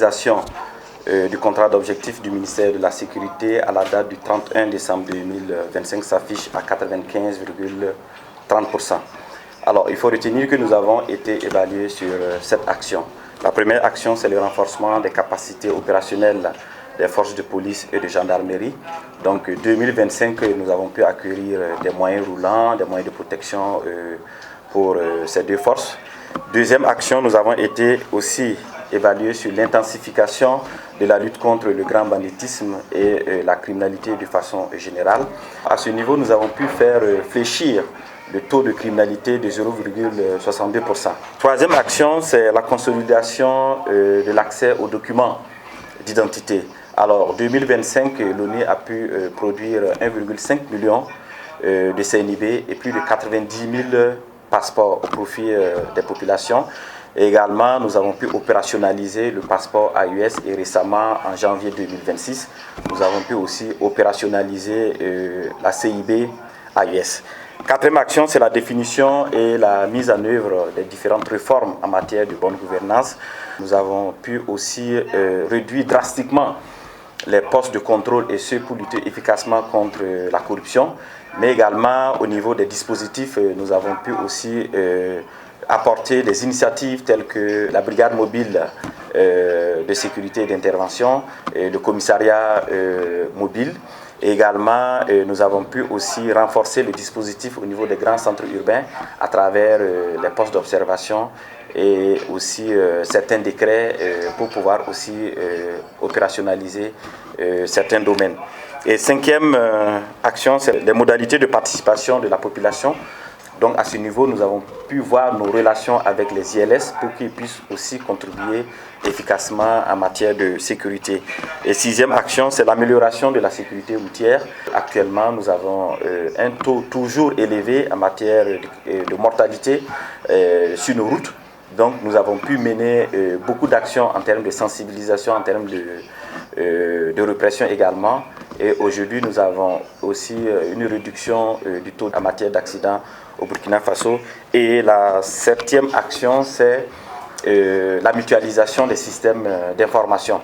réalisation du contrat d'objectif du ministère de la Sécurité à la date du 31 décembre 2025 s'affiche à 95,30%. Alors, il faut retenir que nous avons été évalués sur 7 actions. La première action, c'est le renforcement des capacités opérationnelles des forces de police et de gendarmerie. Donc, 2025, nous avons pu acquérir des moyens roulants, des moyens de protection pour ces deux forces. Deuxième action, nous avons été aussi évalués sur l'intensification de la lutte contre le grand banditisme et la criminalité de façon générale. À ce niveau, nous avons pu faire fléchir le taux de criminalité de 0,62%. Troisième action, c'est la consolidation de l'accès aux documents d'identité. Alors, 2025, l'ONU a pu produire 1,5 million de CNIB et plus de 90 000 passeports au profit des populations. Et également, nous avons pu opérationnaliser le passeport AUS et récemment, en janvier 2026, nous avons pu aussi opérationnaliser la CIB AUS. Quatrième action, c'est la définition et la mise en œuvre des différentes réformes en matière de bonne gouvernance. Nous avons pu aussi réduire drastiquement les postes de contrôle et ce pour lutter efficacement contre la corruption. Mais également, au niveau des dispositifs, nous avons pu aussi apporter des initiatives telles que la brigade mobile de sécurité et d'intervention, le commissariat mobile. Et également, nous avons pu aussi renforcer le dispositif au niveau des grands centres urbains à travers les postes d'observation et aussi certains décrets pour pouvoir aussi opérationnaliser certains domaines. Et cinquième action, c'est les modalités de participation de la population. Donc à ce niveau, nous avons pu voir nos relations avec les ILS pour qu'ils puissent aussi contribuer efficacement en matière de sécurité. Et sixième action, c'est l'amélioration de la sécurité routière. Actuellement, nous avons un taux toujours élevé en matière de mortalité sur nos routes. Donc nous avons pu mener beaucoup d'actions en termes de sensibilisation, en termes de répression également. Et aujourd'hui, nous avons aussi une réduction du taux en matière d'accidents au Burkina Faso. Et la septième action, c'est la mutualisation des systèmes d'information.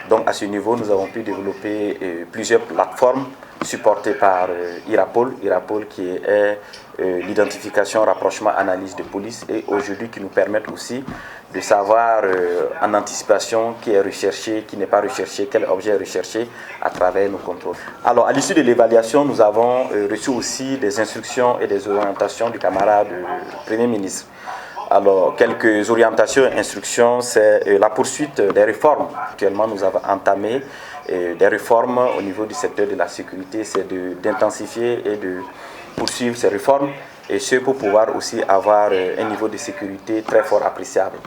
Donc à ce niveau, nous avons pu développer plusieurs plateformes supportées par IRAPOL qui est l'identification, rapprochement, analyse de police et aujourd'hui qui nous permettent aussi de savoir en anticipation qui est recherché, qui n'est pas recherché, quel objet est recherché à travers nos contrôles. Alors à l'issue de l'évaluation, nous avons reçu aussi des instructions et des orientations du camarade Premier ministre. Alors, quelques orientations et instructions, c'est la poursuite des réformes. Actuellement, nous avons entamé des réformes au niveau du secteur de la sécurité, c'est d'intensifier et de poursuivre ces réformes, et ce pour pouvoir aussi avoir un niveau de sécurité très fort appréciable.